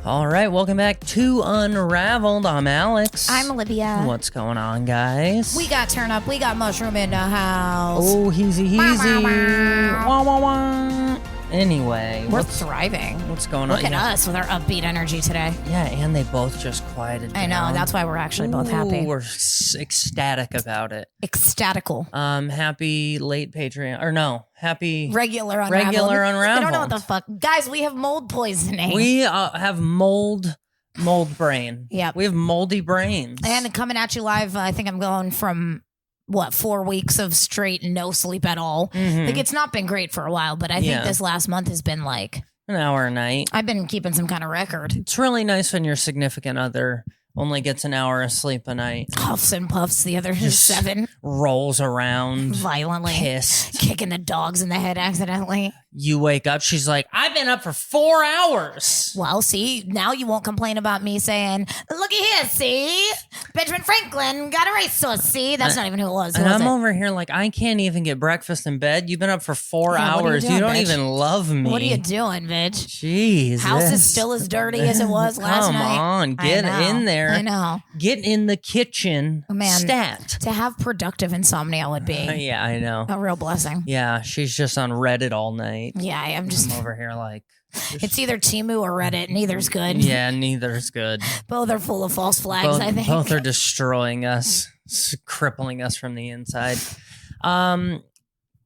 All right, welcome back to Unraveled. I'm Alex. I'm Olivia. What's going on, guys? We got turn up. We got mushroom in the house. Oh, easy. Wah, wah, wah. Wah, wah, wah. Anyway, We're thriving. What's going on? Look at us with our upbeat energy today. Yeah, and they both just quieted down. I know. That's why we're actually both happy. We're ecstatic about it. Ecstatical. Happy late Patreon. Or no, happy Regular Unraveled. I don't know what the fuck. Guys, we have mold poisoning. We have mold brain. Yeah. We have moldy brains. And coming at you live, I think I'm going from... 4 weeks of straight no sleep at all. Mm-hmm. Like, it's not been great for a while, but I think this last month has been like an hour a night. I've been keeping some kind of record. It's really nice when your significant other only gets an hour of sleep a night. Huffs and puffs the other 7. Rolls around violently. Pissed. Kicking the dogs in the head accidentally. You wake up, she's like, I've been up for 4 hours. Well, see, now you won't complain about me saying, looky here, see? Benjamin Franklin got a racehorse, see? That's not even who it was. And I'm over here like, I can't even get breakfast in bed. You've been up for 4 hours. You don't even love me. What are you doing, bitch? Jesus. House is still as dirty as it was last night. Come on, get in there. I know. Get in the kitchen. Man, stat. To have productive insomnia would be yeah, I know. A real blessing. Yeah, she's just on Reddit all night. Yeah, I'm over here like... It's either Temu or Reddit. Neither's good. Yeah, neither's good. Both are full of false flags, I think. Both are destroying us, crippling us from the inside. Yeah,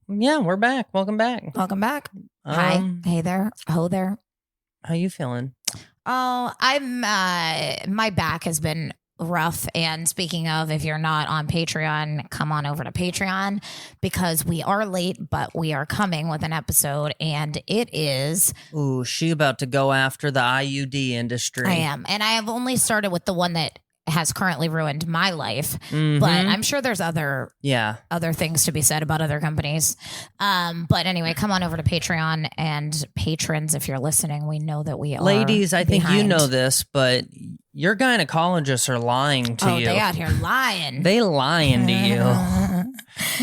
we're back. Welcome back. Welcome back. Hi. Hey there. Ho there. How you feeling? Oh, I'm my back has been rough. And speaking of, if you're not on Patreon, come on over to Patreon because we are late, but we are coming with an episode and it is... Ooh, she about to go after the IUD industry. I am. And I have only started with the one that has currently ruined my life, but I'm sure there's other things to be said about other companies. But anyway, come on over to Patreon and patrons. If you're listening, we know that we are. Ladies, I think you know this, but your gynecologists are lying to you. Oh, they out here lying. They lying to you.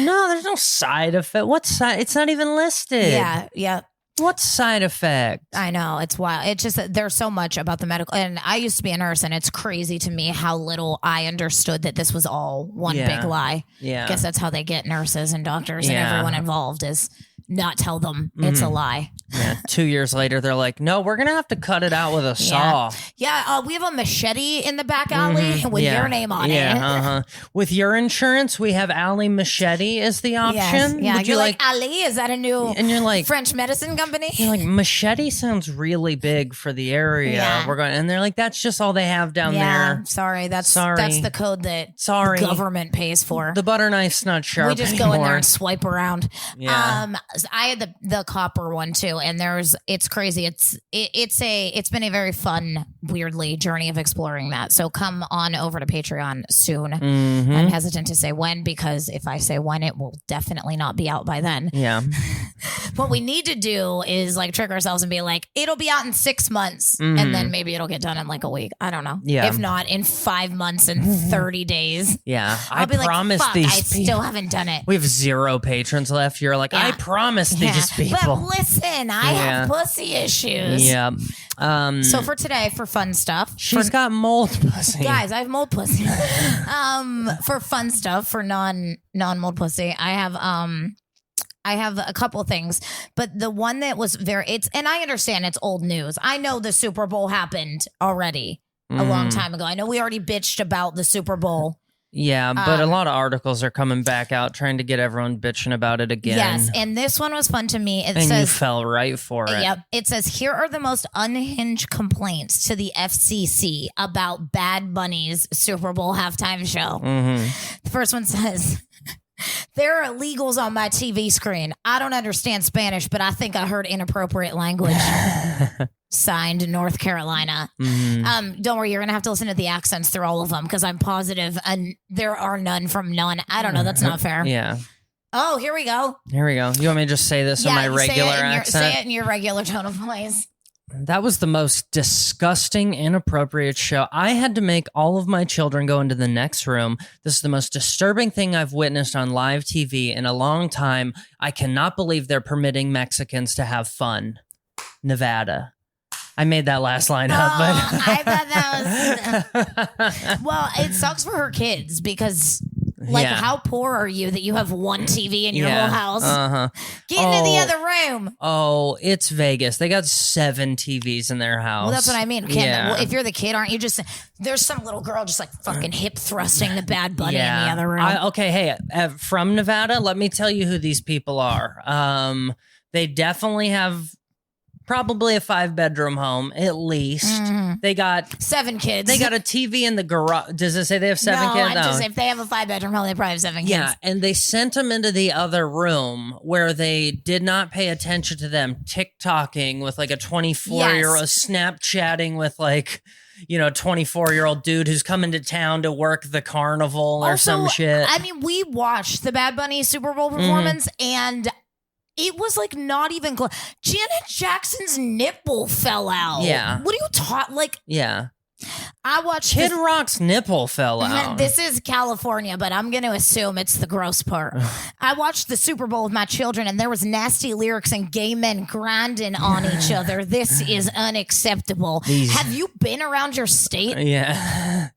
No, there's no side effect. What side? It's not even listed. Yeah. What side effect? I know. It's wild. It's just that there's so much about the medical. And I used to be a nurse, and it's crazy to me how little I understood that this was all one big lie. Yeah. I guess that's how they get nurses and doctors and everyone involved is not tell them it's a lie. Yeah. 2 years later, they're like, no, we're going to have to cut it out with a saw. Yeah. We have a machete in the back alley with your name on it. With your insurance, we have Alley Machete as the option. Yes. Yeah. Would you're like, Ali, is that a new and you're like, French medicine company? You're like, Machete sounds really big for the area. We're going, and they're like, that's just all they have down there. Sorry. That's the code that the government pays for. The butter knife's not sharp. We just go in there and swipe around. Yeah. I had the copper one too, and it's crazy. It's been a very fun, weirdly journey of exploring that. So come on over to Patreon soon. I'm hesitant to say when because if I say when, it will definitely not be out by then. Yeah. What we need to do is like trick ourselves and be like, it'll be out in 6 months, and then maybe it'll get done in like a week. I don't know. Yeah. If not, in 5 months and 30 days. Yeah. I'll be promise like, fuck, these I still haven't done it. We have 0 patrons left. You're like, I promise these people. But listen, I have pussy issues. Yeah. So for today, for fun stuff. She's got mold pussy. Guys, I have mold pussy. For fun stuff, for non-mold pussy, I have a couple things, but the one that was and I understand it's old news. I know the Super Bowl happened already a long time ago. I know we already bitched about the Super Bowl. Yeah, but a lot of articles are coming back out trying to get everyone bitching about it again. Yes, and this one was fun to me. It says, you fell right for it. Yep. It says, here are the most unhinged complaints to the FCC about Bad Bunny's Super Bowl halftime show. The first one says... There are illegals on my TV screen. I don't understand Spanish, but I think I heard inappropriate language. Signed, North Carolina. Don't worry, you're going to have to listen to the accents through all of them because I'm positive and there are none from none. I don't know. That's not fair. Yeah. Oh, here we go. Here we go. You want me to just say this in my regular accent? Say it in your regular tone of voice. That was the most disgusting, inappropriate show. I had to make all of my children go into the next room. This is the most disturbing thing I've witnessed on live TV in a long time. I cannot believe they're permitting Mexicans to have fun. Nevada. I made that last line up, but I thought that was. Well, it sucks for her kids because, like, how poor are you that you have one TV in your whole house? Get into the other room. Oh, it's Vegas. They got 7 TVs in their house. Well, that's what I mean. Well, if you're the kid, aren't you just? There's some little girl just like fucking hip thrusting the Bad Bunny in the other room. From Nevada, let me tell you who these people are. They definitely have probably a 5-bedroom home, at least. They got 7 kids. They got a TV in the garage. Does it say they have 7 kids? No, just if they have a 5-bedroom home, they probably have 7 kids. Yeah, and they sent them into the other room where they did not pay attention to them TikToking with like a 24-year-old, Snapchatting with like, 24-year-old dude who's coming to town to work the carnival or some shit. I mean, we watched the Bad Bunny Super Bowl performance and it was like not even close. Janet Jackson's nipple fell out. Yeah. What are you talking? Like, yeah. I watched Kid Rock's nipple fell out. This is California, but I'm going to assume it's the gross part. I watched the Super Bowl with my children, and there was nasty lyrics and gay men grinding on each other. This is unacceptable. Have you been around your state? Yeah.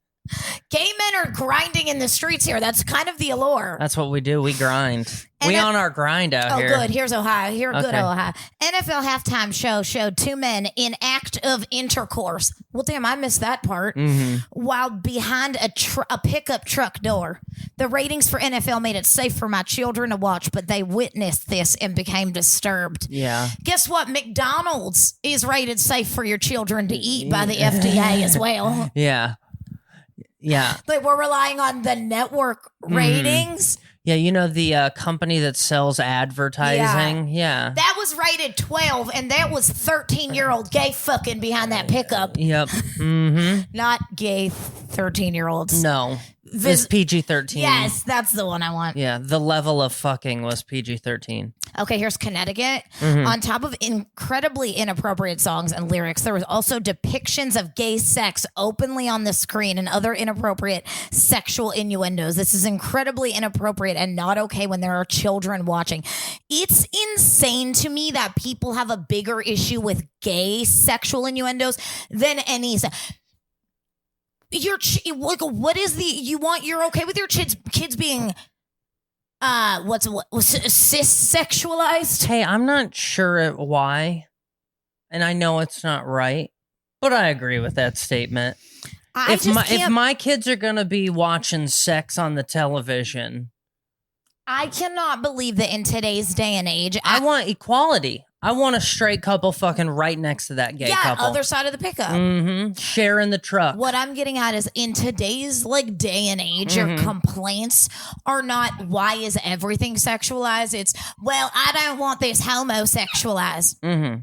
Gay men are grinding in the streets here. That's kind of the allure. That's what we do. We grind. We on our grind out here. Oh, good. Here's Ohio. Good Ohio. NFL halftime show showed 2 men in act of intercourse. Well, damn, I missed that part. While behind a pickup truck door. The ratings for NFL made it safe for my children to watch, but they witnessed this and became disturbed. Yeah. Guess what? McDonald's is rated safe for your children to eat by the FDA as well. Yeah. Yeah. Like we're relying on the network ratings. Yeah, the company that sells advertising. Yeah. That was rated 12, and that was 13-year-old gay fucking behind that pickup. Yep. Not gay 13-year-olds. No. It's PG-13. Yes, that's the one I want. Yeah, the level of fucking was PG-13. Okay, here's Connecticut. On top of incredibly inappropriate songs and lyrics, there was also depictions of gay sex openly on the screen and other inappropriate sexual innuendos. This is incredibly inappropriate and not okay when there are children watching. It's insane to me that people have a bigger issue with gay sexual innuendos than any. What is you're okay with your kids being cis-sexualized? Hey, I'm not sure why, and I know it's not right, but I agree with that statement. If my kids are gonna be watching sex on the television, I cannot believe that in today's day and age, I want equality. I want a straight couple fucking right next to that gay couple. Other side of the pickup. Sharing the truck. What I'm getting at is in today's day and age, your complaints are not why is everything sexualized? It's, well, I don't want this homosexualized.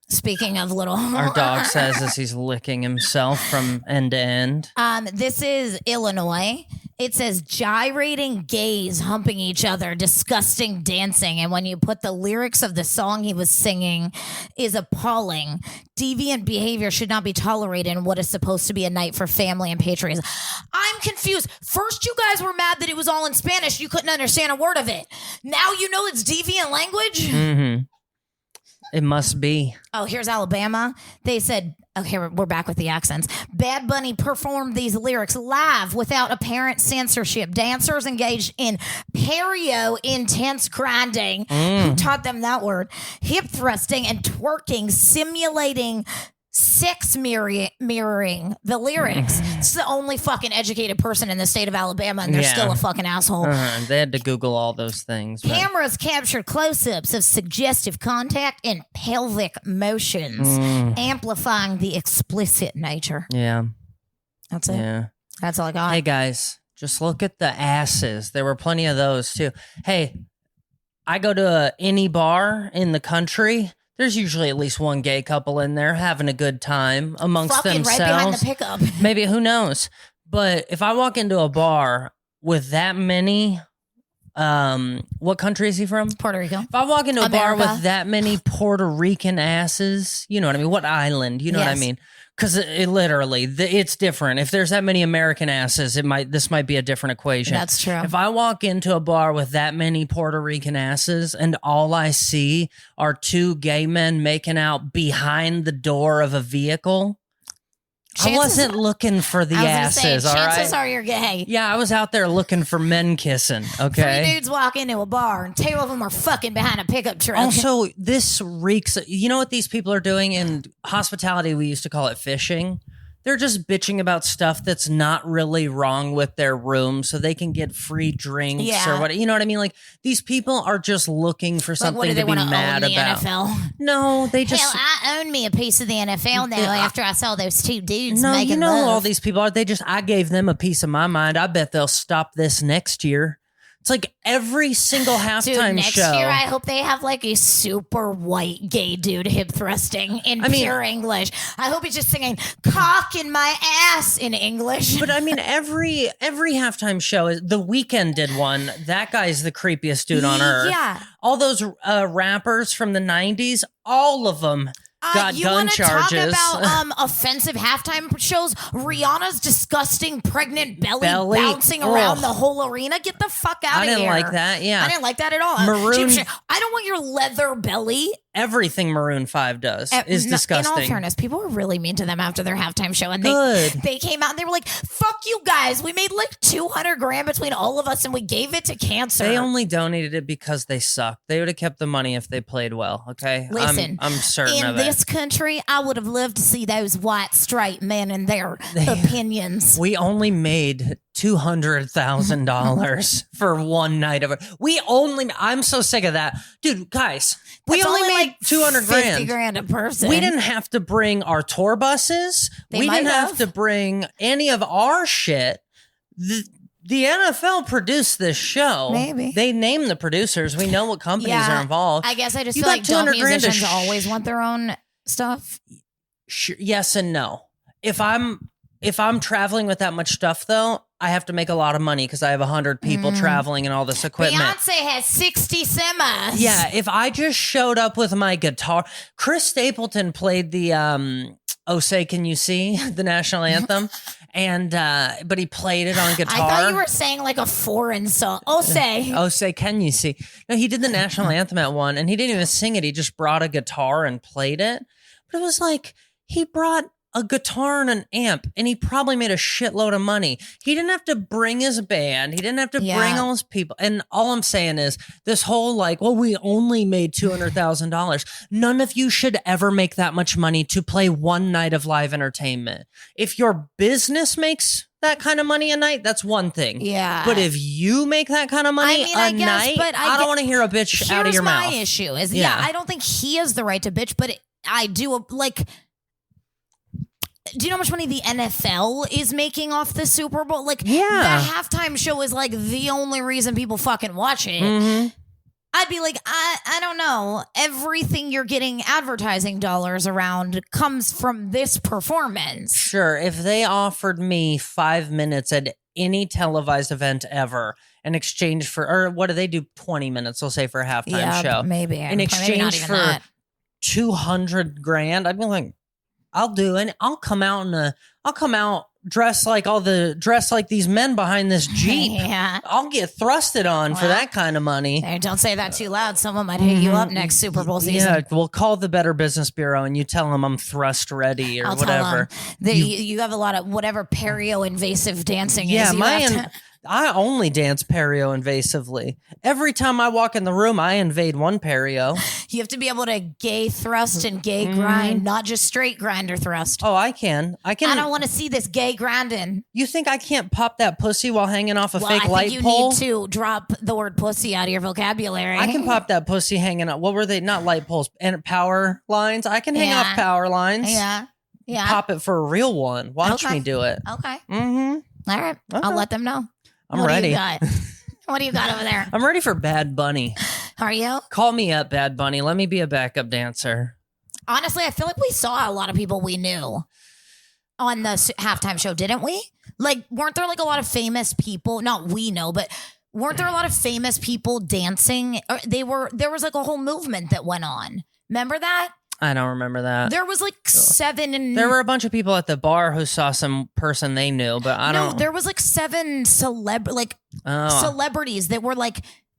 Speaking of little... Our dog says as he's licking himself from end to end. This is Illinois. It says gyrating gays humping each other, disgusting dancing. And when you put the lyrics of the song he was singing is appalling. Deviant behavior should not be tolerated in what is supposed to be a night for family and patriotism. I'm confused. First, you guys were mad that it was all in Spanish. You couldn't understand a word of it. Now you know it's deviant language? It must be. Oh, here's Alabama. They said, okay, we're back with the accents. Bad Bunny performed these lyrics live without apparent censorship. Dancers engaged in perreo, intense grinding. Who taught them that word? Hip thrusting and twerking, simulating sex mirroring the lyrics. It's the only fucking educated person in the state of Alabama, and they're still a fucking asshole. They had to Google all those things. Cameras captured close-ups of suggestive contact and pelvic motions, amplifying the explicit nature. Yeah. That's it. Yeah. That's all I got. Hey, guys, just look at the asses. There were plenty of those, too. Hey, I go to any bar in the country. There's usually at least one gay couple in there having a good time amongst fucking themselves. Right behind the pickup. Maybe, who knows? But if I walk into a bar with that many, what country is he from? Puerto Rico. If I walk into a bar America. with that many Puerto Rican asses, you know what I mean? What island? You know what I mean? Because it literally, it's different. If there's that many American asses, this might be a different equation. That's true. If I walk into a bar with that many Puerto Rican asses and all I see are two gay men making out behind the door of a vehicle, I wasn't looking for the asses, all right? Chances are you're gay. Yeah, I was out there looking for men kissing, okay? 3 dudes walk into a bar and 2 of them are fucking behind a pickup truck. Also, this reeks... You know what these people are doing? In hospitality, we used to call it fishing. They're just bitching about stuff that's not really wrong with their room so they can get free drinks or what. You know what I mean? Like, these people are just looking for something to be mad about. NFL? No, they just... Hell, I own me a piece of the NFL now after I saw those 2 dudes making you know love. all these people are. I gave them a piece of my mind. I bet they'll stop this next year. It's like every single halftime next show. year, I hope they have like a super white gay dude hip thrusting in pure English. I hope he's just singing "cock in my ass" in English. But I mean, every halftime show is. The Weeknd did one. That guy's the creepiest dude on earth. Yeah. All those rappers from the 90s, all of them got gun charges. Talk about offensive halftime shows? Rihanna's disgusting pregnant belly bouncing around the whole arena. Get the fuck out of here. I didn't like that. Yeah, I didn't like that at all. Maroon. I don't want your leather belly. Everything Maroon 5 does is disgusting. In all fairness, people were really mean to them after their halftime show, and they came out and they were like, "Fuck you guys! We made like $200,000 between all of us, and we gave it to cancer." They only donated it because they suck. They would have kept the money if they played well. Okay, listen, I'm certain of it. In this country, I would have loved to see those white straight men and their opinions. We only made $200,000 for one night of it. I'm so sick of that, dude. Guys, we only made like $200,000. $50,000 a person. We didn't have to bring our tour buses. We didn't have to bring any of our shit. The NFL produced this show. Maybe they named the producers. We know what companies are involved. I guess I just feel like don't musicians always want their own stuff. Yes and no. If I'm traveling with that much stuff, though, I have to make a lot of money because I have 100 people traveling and all this equipment. Beyonce has 60 semis. Yeah, if I just showed up with my guitar, Chris Stapleton played the "Oh Say Can You See," the national anthem, and but he played it on guitar. I thought you were saying like a foreign song. "Oh Say." "Oh Say Can You See." No, he did the national anthem at one, and he didn't even sing it. He just brought a guitar and played it. But it was like he brought a guitar and an amp, and he probably made a shitload of money. He didn't have to bring his band. He didn't have to bring all his people. And all I'm saying is this whole like, well, we only made $200,000. None of you should ever make that much money to play one night of live entertainment. If your business makes that kind of money a night, that's one thing. Yeah. But if you make that kind of money a night, I don't want to hear a bitch out of your mouth. Here's my issue is, I don't think he has the right to bitch, but I do like... Do you know how much money the NFL is making off the Super Bowl? Like, the halftime show is like the only reason people fucking watch it. Mm-hmm. I'd be like, I don't know. Everything you're getting advertising dollars around comes from this performance. Sure. If they offered me 5 minutes at any televised event ever in exchange for, or what do they do? 20 minutes, they'll say, for a halftime show. Maybe. In exchange for $200,000, I'd be like, I'll do it. I'll come out dressed like these men behind this Jeep. Yeah. I'll get thrusted on for that kind of money. Hey, don't say that too loud. Someone might hit you up next Super Bowl season. Yeah, we'll call the Better Business Bureau and you tell them I'm thrust ready or whatever. You have a lot of whatever perreo invasive dancing is. Yeah, I only dance perreo invasively. Every time I walk in the room, I invade one perreo. You have to be able to gay thrust and gay grind, not just straight grind or thrust. Oh, I can. I don't want to see this gay grinding. You think I can't pop that pussy while hanging off a fake light pole? You need to drop the word pussy out of your vocabulary. I can pop that pussy hanging up. What were they? Not light poles and power lines. I can hang off power lines. Yeah. Pop it for a real one. Watch me do it. Okay. Mm-hmm. All right. Okay. I'll let them know. I'm ready. What do you got over there? I'm ready for Bad Bunny. Are you? Call me up, Bad Bunny. Let me be a backup dancer. Honestly, I feel like we saw a lot of people we knew on the halftime show, didn't we? Like, weren't there like a lot of famous people? Not we know, but weren't there a lot of famous people dancing? Or there was like a whole movement that went on. Remember that? I don't remember that. There was like 7 and there were a bunch of people at the bar who saw some person they knew, but I don't. No, there was like 7 celebrities that were like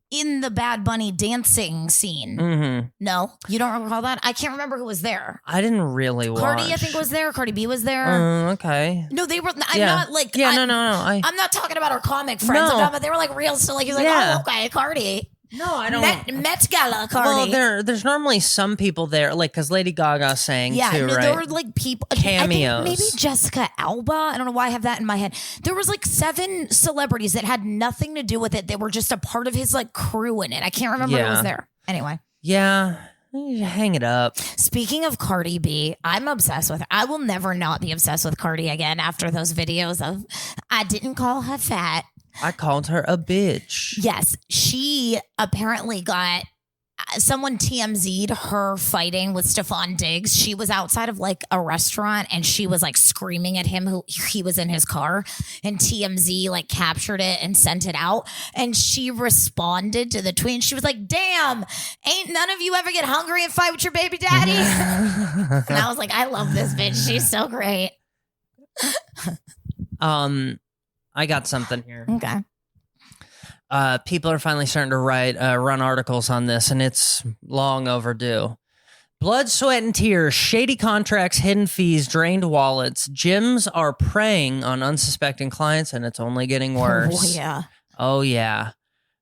in the Bad Bunny dancing scene. Mm-hmm. No, you don't recall that? I can't remember who was there. I didn't really watch. Cardi, I think, was there. Cardi B was there. Okay. No, they were. I'm not like. Yeah, no. I'm not talking about our comic friends. No. But they were like real. So like he's like, oh, okay, Cardi. No, I don't. Met Gala, Cardi. Well, there's normally some people there, like, because Lady Gaga sang too, right? There were like people. Cameos. I think maybe Jessica Alba. I don't know why I have that in my head. There was like 7 celebrities that had nothing to do with it. They were just a part of his like crew in it. I can't remember who was there. Anyway. Yeah. Hang it up. Speaking of Cardi B, I'm obsessed with her. I will never not be obsessed with Cardi again after those videos of I didn't call her fat. I called her a bitch. Yes, she apparently got someone TMZ'd her fighting with Stephon Diggs. She was outside of like a restaurant and she was like screaming at him. He was in his car, and TMZ like captured it and sent it out. And she responded to the tweet. And she was like, "Damn, ain't none of you ever get hungry and fight with your baby daddy?" And I was like, I love this bitch. She's so great. I got something here. Okay. People are finally starting to run articles on this, and it's long overdue. Blood, sweat, and tears, shady contracts, hidden fees, drained wallets. Gyms are preying on unsuspecting clients, and it's only getting worse. Oh, yeah.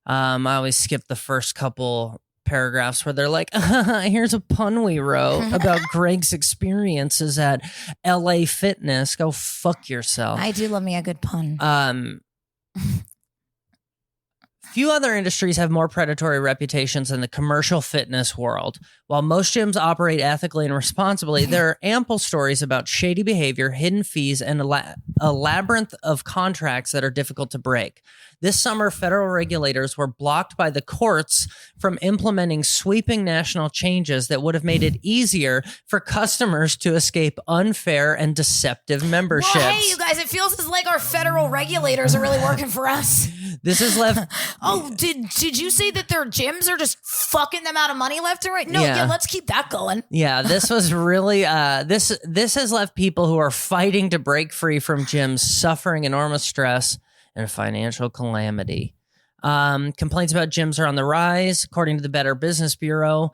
I always skip the first couple paragraphs where they're like, here's a pun we wrote about Greg's experiences at LA Fitness. Go fuck yourself. I do love me a good pun. Few other industries have more predatory reputations than the commercial fitness world. While most gyms operate ethically and responsibly, there are ample stories about shady behavior, hidden fees, and a labyrinth of contracts that are difficult to break. This summer, federal regulators were blocked by the courts from implementing sweeping national changes that would have made it easier for customers to escape unfair and deceptive memberships. Well, hey, you guys, it feels like our federal regulators are really working for us. This is left. Oh, did you say that their gyms are just fucking them out of money left and right? No, yeah, let's keep that going. Yeah, this was really this has left people who are fighting to break free from gyms suffering enormous stress and financial calamity. Complaints about gyms are on the rise, according to the Better Business Bureau.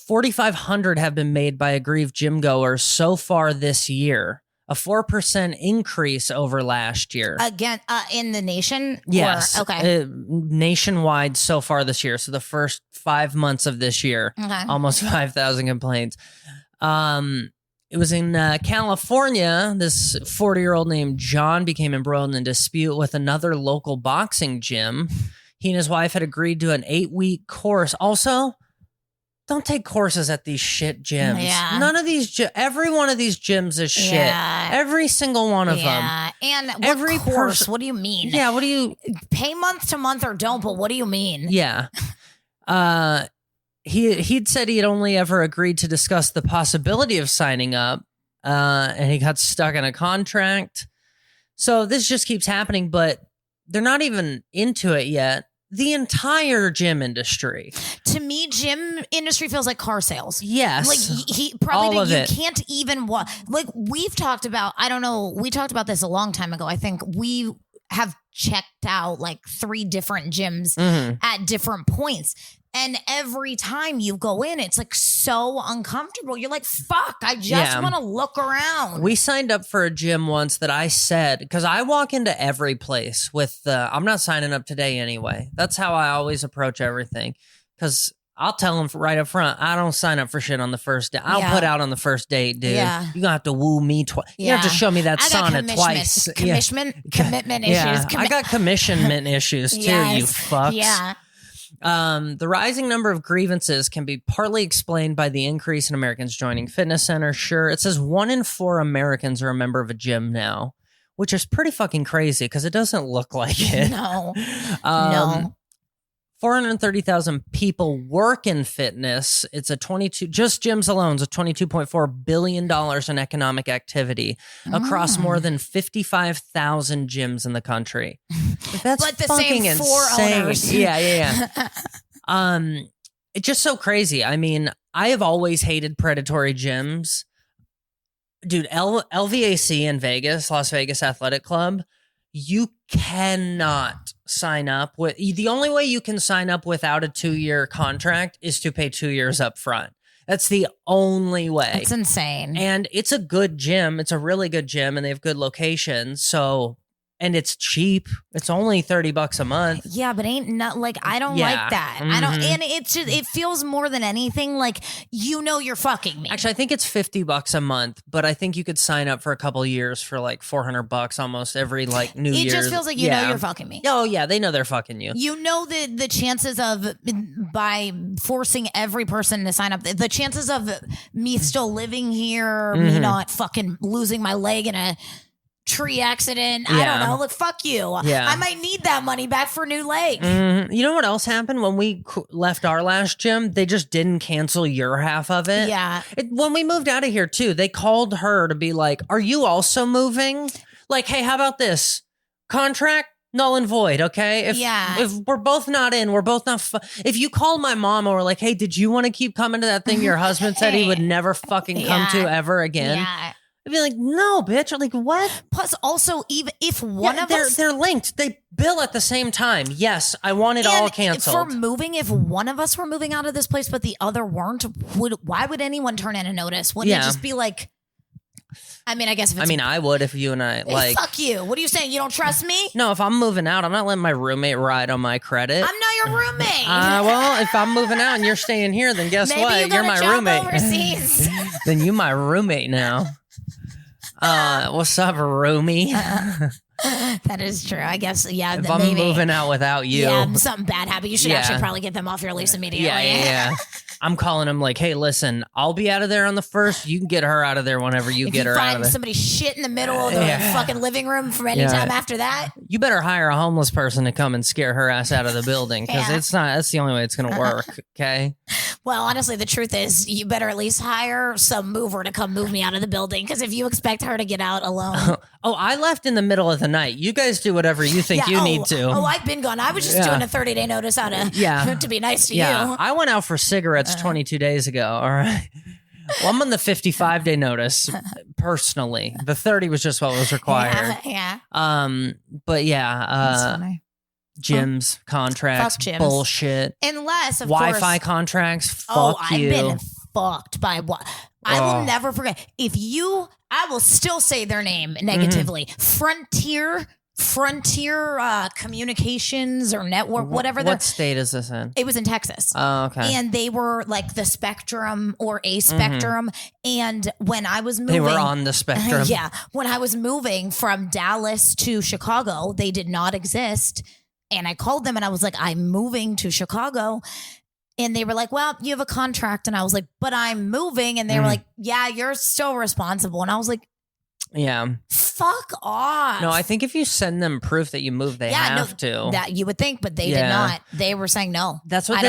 4,500 have been made by aggrieved gym goers so far this year. A 4% increase over last year. Again, in the nation? Yes. Or, okay. Nationwide so far this year. So the first 5 months of this year, almost 5,000 complaints. It was in California. This 40-year-old named John became embroiled in a dispute with another local boxing gym. He and his wife had agreed to an 8-week course. Also, don't take courses at these shit gyms. Yeah. None of these, every one of these gyms is shit. Yeah. Every single one of them. Yeah. And every course, what do you mean? Yeah, what do you... Pay month to month or don't, but what do you mean? Yeah. He'd said he had only ever agreed to discuss the possibility of signing up, and he got stuck in a contract. So this just keeps happening, but they're not even into it yet. The entire gym industry. To me, gym industry feels like car sales. Yes. Like he probably you can't even like we've talked about, I don't know, we talked about this a long time ago. I think we have checked out like 3 different gyms at different points. And every time you go in, it's like so uncomfortable. You're like, fuck, I just want to look around. We signed up for a gym once that I said, because I walk into every place with I'm not signing up today anyway. That's how I always approach everything. Because I'll tell them right up front, I don't sign up for shit on the first day. I'll put out on the first date, dude. Yeah. You're going to have to woo me twice. You have to show me that sauna twice. Commitment issues. I got commissionment issues too, you fucks. Yeah. The rising number of grievances can be partly explained by the increase in Americans joining fitness centers. Sure, it says 1 in 4 Americans are a member of a gym now, which is pretty fucking crazy because it doesn't look like it. No. 430,000 people work in fitness. It's just gyms alone, it's a $22.4 billion in economic activity across more than 55,000 gyms in the country. That's but the fucking same 4 insane. owners. Yeah. It's just so crazy. I mean, I have always hated predatory gyms. Dude, LVAC in Vegas, Las Vegas Athletic Club, you cannot sign up with, the only way you can sign up without a 2-year contract is to pay 2 years up front. That's the only way. It's insane. And it's a good gym. It's a really good gym and they have good locations. So, and it's cheap. It's only $30 a month. Yeah, but I don't like that. I don't, and it's just, it feels more than anything like, you're fucking me. Actually, I think it's $50 a month, but I think you could sign up for a couple of years for like $400 almost every like New Year's. It just feels like you're fucking me. Oh yeah, they know they're fucking you. You know the chances of, by forcing every person to sign up, the chances of me still living here, me not fucking losing my leg in a tree accident. I don't know. Look, fuck you. Yeah. I might need that money back for a new leg. You know what else happened when we left our last gym? They just didn't cancel your half of it. Yeah. When we moved out of here too, they called her to be like, "Are you also moving? Like, hey, how about this contract? Null and void, okay? If we're both not in, we're both not. If you called my mom and were like, "Hey, did you want to keep coming to that thing your husband said he would never fucking come to ever again?" Yeah. I'd be like, "No, bitch." I'm like, "What?" Plus, also, even if one of us, they're linked. They bill at the same time. Yes, I want it all canceled. For moving, if one of us were moving out of this place, but the other weren't, why would anyone turn in a notice? Wouldn't it just be like? I mean, I guess. If it's I would if you and I like. Fuck you. What are you saying? You don't trust me? No, if I'm moving out, I'm not letting my roommate ride on my credit. I'm not your roommate. Well, if I'm moving out and you're staying here, then guess what? You're my roommate. Overseas. Then you my roommate now. What's up, roomie? That is true. I guess, yeah. If I'm moving out without you. Yeah, something bad happened. You should actually probably get them off your lease immediately. Yeah. I'm calling him like, "Hey, listen, I'll be out of there on the 1st. You can get her out of there whenever you get her out of there." If you find somebody shit in the middle of the fucking living room from any time after that. You better hire a homeless person to come and scare her ass out of the building because that's the only way it's going to work, okay? Well, honestly, the truth is you better at least hire some mover to come move me out of the building because if you expect her to get out alone. Oh, I left in the middle of the night. You guys do whatever you think you need to. Oh, I've been gone. I was just doing a 30-day notice out of to be nice to you. I went out for cigarettes 22 days ago. All right. Well, I'm on the 55-day notice personally. The 30 was just what was required. Yeah. But that's funny. Gyms, contracts, Fuck gyms. Bullshit. Unless, of Wi-Fi course, contracts. Fuck you. I've been fucked by what? I will never forget. I will still say their name negatively. Frontier Communications or Network, whatever. What state is this in? It was in Texas. Oh, okay. And they were like the Spectrum or a Spectrum. And when I was moving, they were on the Spectrum. Yeah. When I was moving from Dallas to Chicago, they did not exist. And I called them and I was like, "I'm moving to Chicago." And they were like, "Well, you have a contract." And I was like, "But I'm moving." And they were like, "Yeah, you're still responsible." And I was like, yeah. Fuck off. No, I think if you send them proof that you moved, they have to. That you would think, but they did not. They were saying no. That's what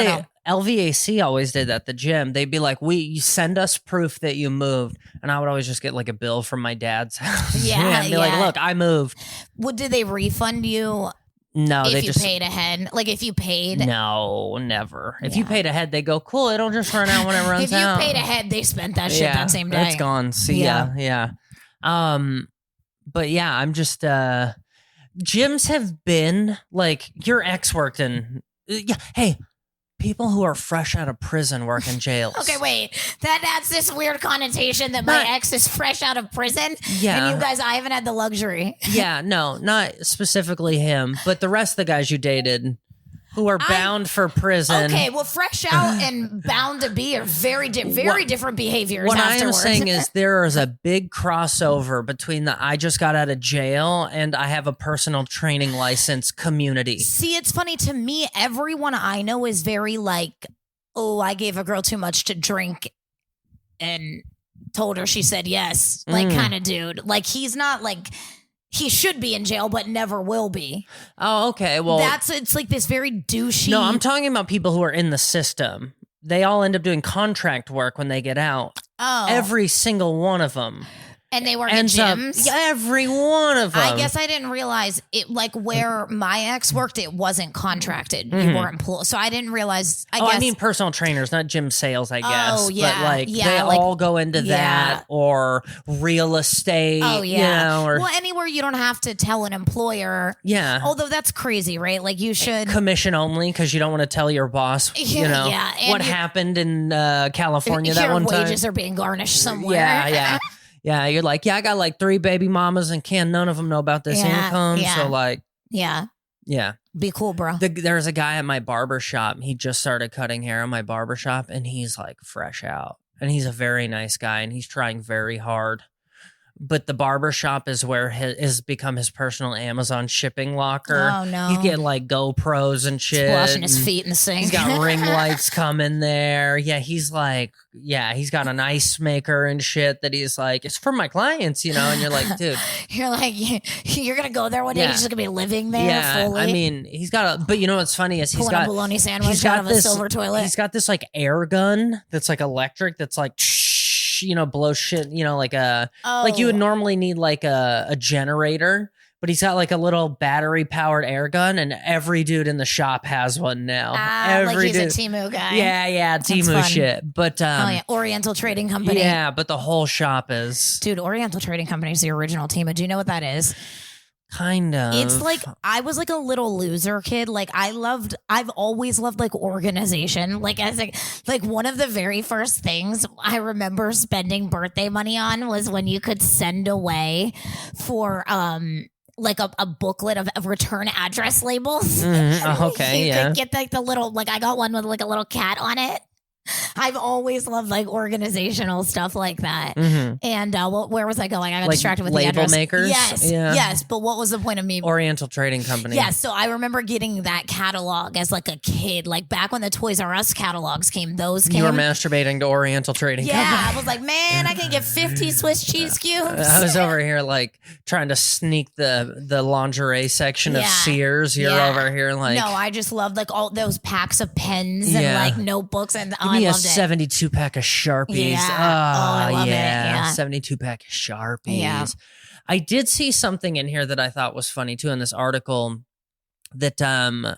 LVAC always did at the gym. They'd be like, you send us proof that you moved. And I would always just get like a bill from my dad's house. And be like, "Look, I moved." Well, did they refund you? No, if you paid ahead, like if you paid. No, never. If you paid ahead, they go, "Cool, it'll just run out when it runs out." If you paid ahead, they spent that shit that same day. It's gone. See ya. Yeah. But yeah, I'm just gyms have been like your ex worked in. Hey, people who are fresh out of prison work in jails. Okay, wait. That adds this weird connotation that my ex is fresh out of prison. Yeah. And you guys, I haven't had the luxury. Yeah, no, not specifically him, but the rest of the guys you dated who are bound for prison. Okay, well, fresh out and bound to be are very different behaviors. What afterwards. I am saying is there is a big crossover between the "I just got out of jail" and "I have a personal training license" community. See, it's funny to me. Everyone I know is very like, "Oh, I gave a girl too much to drink and told her she said yes," like kind of dude. Like he's not like. He should be in jail, but never will be. Oh, okay. Well, it's like this very douchey. No, I'm talking about people who are in the system. They all end up doing contract work when they get out. Oh, every single one of them. And they work at ends up gyms? every one of them. I guess I didn't realize it. Like where my ex worked, it wasn't contracted. You were employed, so I didn't realize. I mean personal trainers, not gym sales. I guess. Oh yeah, but like they all go into that or real estate. Oh yeah, or anywhere you don't have to tell an employer. Yeah. Although that's crazy, right? Like you should commission only because you don't want to tell your boss. What happened in California that one time. Your wages are being garnished somewhere. Yeah. Yeah, you're like, I got like 3 baby mamas and none of them know about this income. Yeah. So like, yeah. Be cool, bro. There's a guy at my barber shop. He just started cutting hair in my barber shop and he's like fresh out. And he's a very nice guy and he's trying very hard. But the barber shop is where has become his personal Amazon shipping locker. Oh, no. He's getting like GoPros and shit. He's washing his feet in the sink. He's got ring lights coming there. Yeah, he's like, he's got an ice maker and shit that he's like, it's for my clients, and you're like, dude. You're like, you're going to go there one day. You're just going to be living there fully. I mean, he's got but you know what's funny is he's got a bologna sandwich out of a silver toilet. He's got this like air gun that's like electric that's like, blow shit, like like you would normally need like a generator, but he's got like a little battery powered air gun and every dude in the shop has one now. Like he's a Temu guy. Yeah, Temu shit. But Oriental Trading Company. Yeah, but the whole shop is. Dude, Oriental Trading Company is the original Temu. Do you know what that is? Kind of. It's like I was like a little loser kid. Like I've always loved like organization. Like as like one of the very first things I remember spending birthday money on was when you could send away for like a booklet of return address labels. Okay, you could get like the little I got one with like a little cat on it. I've always loved like organizational stuff like that. And where was I going? I got distracted with the address. Makers? Yes. But what was the point of me? Oriental Trading Company. Yeah. So I remember getting that catalog as like a kid, like back when the Toys R Us catalogs came. You were masturbating to Oriental Trading Company. Yeah. I was like, man, I can get 50 Swiss cheese cubes. I was over here like trying to sneak the lingerie section of Sears. You're over here like. No, I just loved like all those packs of pens and like notebooks and Give me a 72 pack of Sharpies. I love it. Yeah. 72 pack of Sharpies. Yeah. I did see something in here that I thought was funny too in this article that I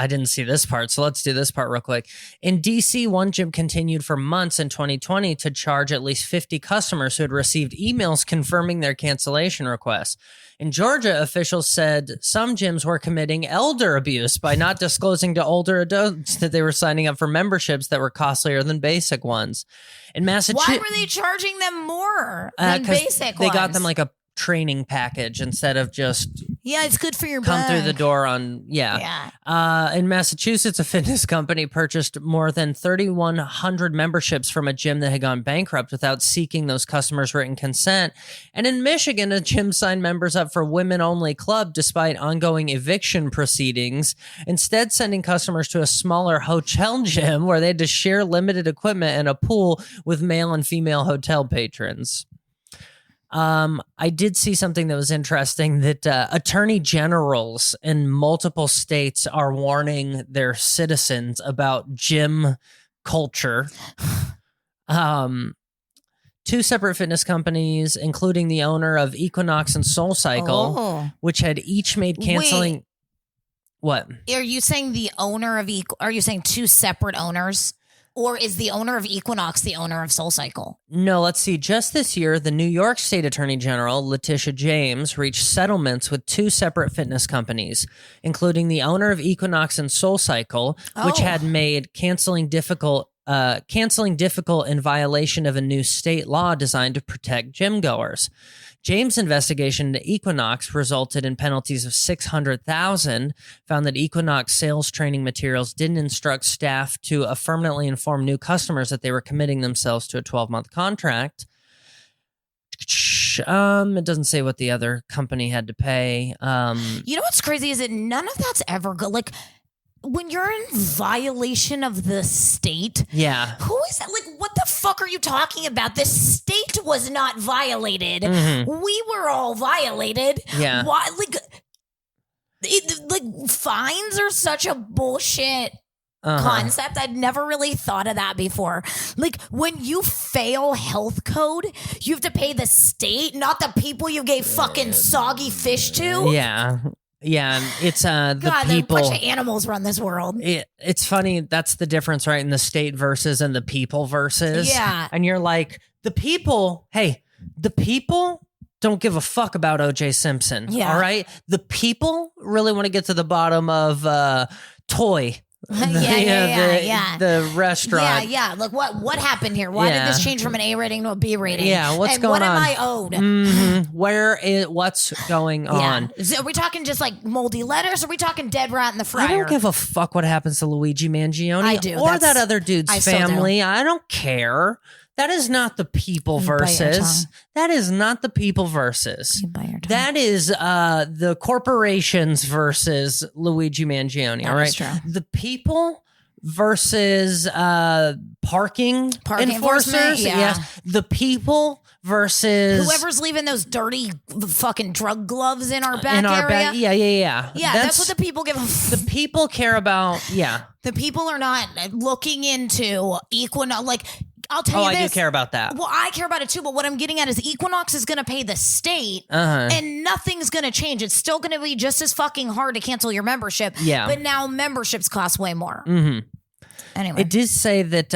didn't see this part, so let's do this part real quick. In DC, one gym continued for months in 2020 to charge at least 50 customers who had received emails confirming their cancellation requests. In Georgia, officials said some gyms were committing elder abuse by not disclosing to older adults that they were signing up for memberships that were costlier than basic ones. In Massachusetts, why were they charging them more than basic ones? They got them like a training package instead of just it's good for your come butt. through the door on in Massachusetts, a fitness company purchased more than 3,100 memberships from a gym that had gone bankrupt without seeking those customers' written consent. And in Michigan, a gym signed members up for women-only club despite ongoing eviction proceedings, instead sending customers to a smaller hotel gym where they had to share limited equipment and a pool with male and female hotel patrons. I did see something that was interesting that attorney generals in multiple states are warning their citizens about gym culture. 2 separate fitness companies, including the owner of Equinox and SoulCycle, which had each made canceling. Wait. What? Are you saying the owner of are you saying 2 separate owners? Or is the owner of Equinox the owner of SoulCycle? No, let's see. Just this year, the New York State Attorney General, Letitia James, reached settlements with 2 separate fitness companies, including the owner of Equinox and SoulCycle, which had made canceling difficult in violation of a new state law designed to protect gym goers. James' investigation into Equinox resulted in penalties of $600,000, found that Equinox sales training materials didn't instruct staff to affirmatively inform new customers that they were committing themselves to a 12-month contract. It doesn't say what the other company had to pay. You know what's crazy is that none of that's ever good. Like, when you're in violation of the state, who is that? Like, what the fuck are you talking about? The state was not violated. We were all violated. Why? Like fines are such a bullshit concept. I'd never really thought of that before. Like when you fail health code, you have to pay the state, not the people you gave fucking soggy fish to. Yeah. Yeah, it's the God, people. A bunch of animals run this world. It's funny. That's the difference, right? In the state versus and the people versus. Yeah. And you're like, the people, hey, the people don't give a fuck about O.J. Simpson. Yeah. All right? The people really want to get to the bottom of Toy. The restaurant. Yeah. Look, what happened here? Why did this change from an A rating to a B rating? Yeah, what's going on? What am I owed? What's going on? Are we talking just like moldy letters? Or are we talking dead rat in the fryer? I don't give a fuck what happens to Luigi Mangione. I do. Or that other dude's family. I don't care. That is not the people versus. That is not the people versus. That is the corporations versus Luigi Mangione. All right. The people versus parking enforcers. Yeah. Yes. The people versus whoever's leaving those dirty fucking drug gloves in our back area. Yeah. That's what the people give. The people care about. Yeah. The people are not looking into Equinox. Like, I'll tell you this. I do care about that. Well, I care about it too, but what I'm getting at is Equinox is going to pay the state and nothing's going to change. It's still going to be just as fucking hard to cancel your membership. Yeah. But now memberships cost way more. Mm-hmm. Anyway. It did say that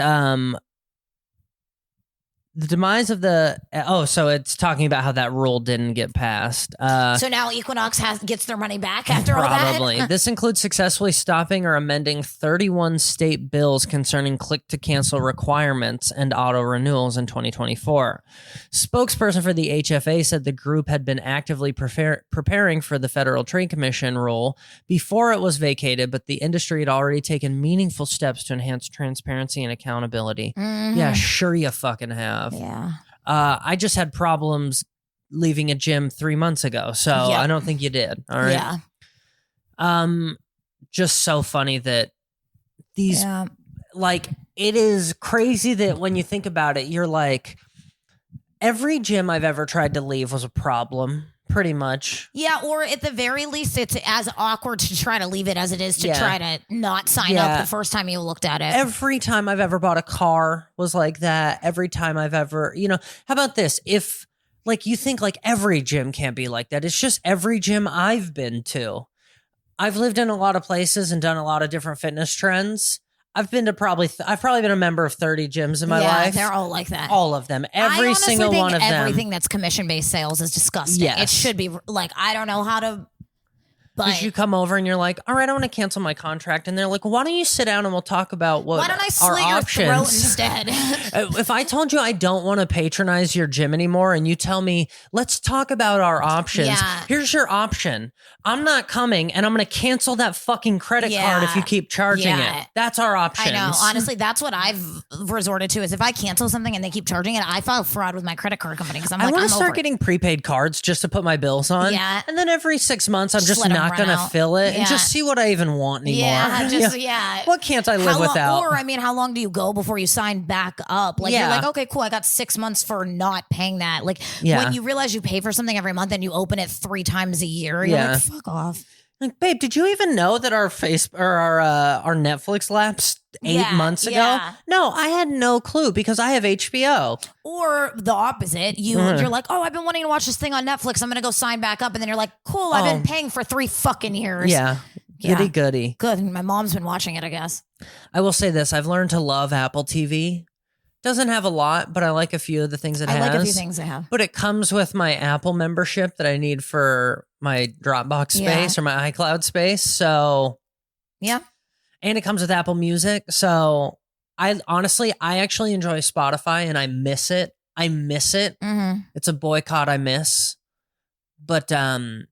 the demise of the... so it's talking about how that rule didn't get passed. So now Equinox gets their money back after all that? Probably. This includes successfully stopping or amending 31 state bills concerning click-to-cancel requirements and auto-renewals in 2024. Spokesperson for the HFA said the group had been actively preparing for the Federal Trade Commission rule before it was vacated, but the industry had already taken meaningful steps to enhance transparency and accountability. Mm-hmm. Yeah, sure you fucking have. Yeah. I just had problems leaving a gym 3 months ago, so I don't think you did. All right. Yeah. Just so funny that these, like, it is crazy that when you think about it, you're like, every gym I've ever tried to leave was a problem. Pretty much. Yeah, or at the very least, it's as awkward to try to leave it as it is to try to not sign up the first time you looked at it. Every time I've ever bought a car was like that. Every time I've ever, how about this? If, like, you think, like, every gym can't be like that. It's just every gym I've been to. I've lived in a lot of places and done a lot of different fitness trends. I've been to I've probably been a member of 30 gyms in my life. They're all like that. All of them. Every single one of them. Everything that's commission-based sales is disgusting. Yes. It should be, like, I don't know how to... Because you come over and you're like, all right, I want to cancel my contract. And they're like, why don't you sit down and we'll talk about what our options. Why don't I slit your throat instead? If I told you I don't want to patronize your gym anymore and you tell me, let's talk about our options. Yeah. Here's your option. I'm not coming and I'm going to cancel that fucking credit card if you keep charging it. That's our options. I know. Honestly, that's what I've resorted to is if I cancel something and they keep charging it, I file fraud with my credit card company because I want to start getting prepaid cards just to put my bills on. Yeah. And then every 6 months, I'm just not going to fill it and just see what I even want anymore. What can't I live without? Or, I mean, how long do you go before you sign back up? Like, you're like, okay, cool. I got 6 months for not paying that. Like, when you realize you pay for something every month and you open it 3 times a year, you're like, fuck off. Like, babe, did you even know that our Netflix lapsed 8 months ago? Yeah. No, I had no clue because I have HBO. Or the opposite, you're like, oh, I've been wanting to watch this thing on Netflix. I'm gonna go sign back up, and then you're like, cool, I've been paying for 3 fucking years. Yeah, goody. Good. My mom's been watching it, I guess. I will say this: I've learned to love Apple TV. Doesn't have a lot, but I like a few of the things it has. I like a few things it have. But it comes with my Apple membership that I need for my Dropbox space or my iCloud space. So, yeah. And it comes with Apple Music. So, I actually enjoy Spotify and I miss it. Mm-hmm. It's a boycott I miss. But I'm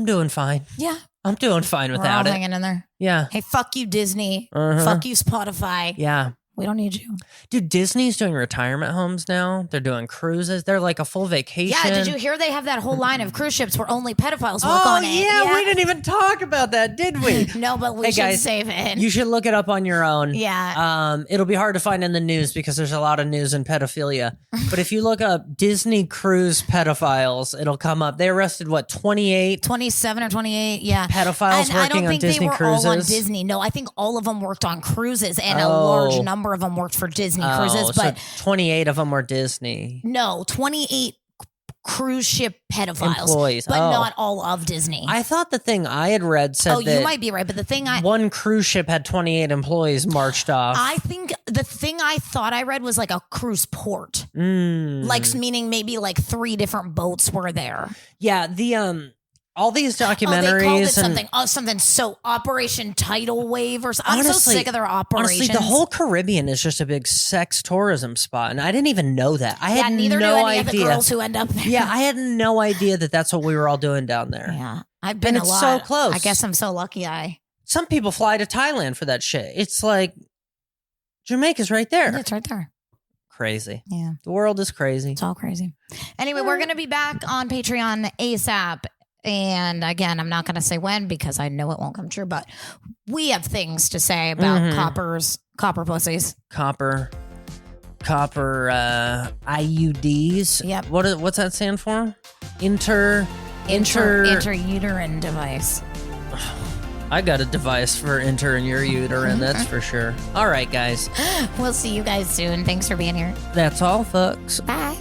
doing fine. Yeah. I'm doing fine without We're all hanging in there. Yeah. Hey, fuck you, Disney. Fuck you, Spotify. Yeah. We don't need you. Dude, Disney's doing retirement homes now. They're doing cruises. They're like a full vacation. Yeah, did you hear they have that whole line of cruise ships where only pedophiles work on it? Yeah, we didn't even talk about that, did we? No, but we should save it. You should look it up on your own. Yeah. It'll be hard to find in the news because there's a lot of news in pedophilia. But if you look up Disney cruise pedophiles, it'll come up. They arrested, 28? 27 or 28, yeah. Pedophiles working on Disney cruises? All on Disney. No, I think all of them worked on cruises, and a large number of them worked for Disney cruises. But so 28 of them were Disney. No, 28 cruise ship pedophiles. Employees. But not all of Disney. I thought the thing I had read said that you might be right, but the thing one cruise ship had 28 employees marched off. I think the thing I thought I read was like a cruise port. Like, meaning maybe like 3 different boats were there. Yeah, the all these documentaries they called it something so Operation Tidal Wave or something. I'm honestly, so sick of their operations. Honestly, the whole Caribbean is just a big sex tourism spot, and I didn't even know that. I had neither no do any idea. of the girls who end up there. Yeah, I had no idea that that's what we were all doing down there. Yeah, I've been and a it's lot. so close. I guess I'm so lucky. Some people fly to Thailand for that shit. It's like Jamaica's right there. It's right there. Crazy. Yeah, the world is crazy. It's all crazy. Anyway, we're gonna be back on Patreon ASAP. And again, I'm not going to say when because I know it won't come true, but we have things to say about copper pussies. Copper IUDs. Yep. What's that stand for? Intrauterine device. I got a device for enter in your uterine, that's for sure. All right, guys. We'll see you guys soon. Thanks for being here. That's all, folks. Bye.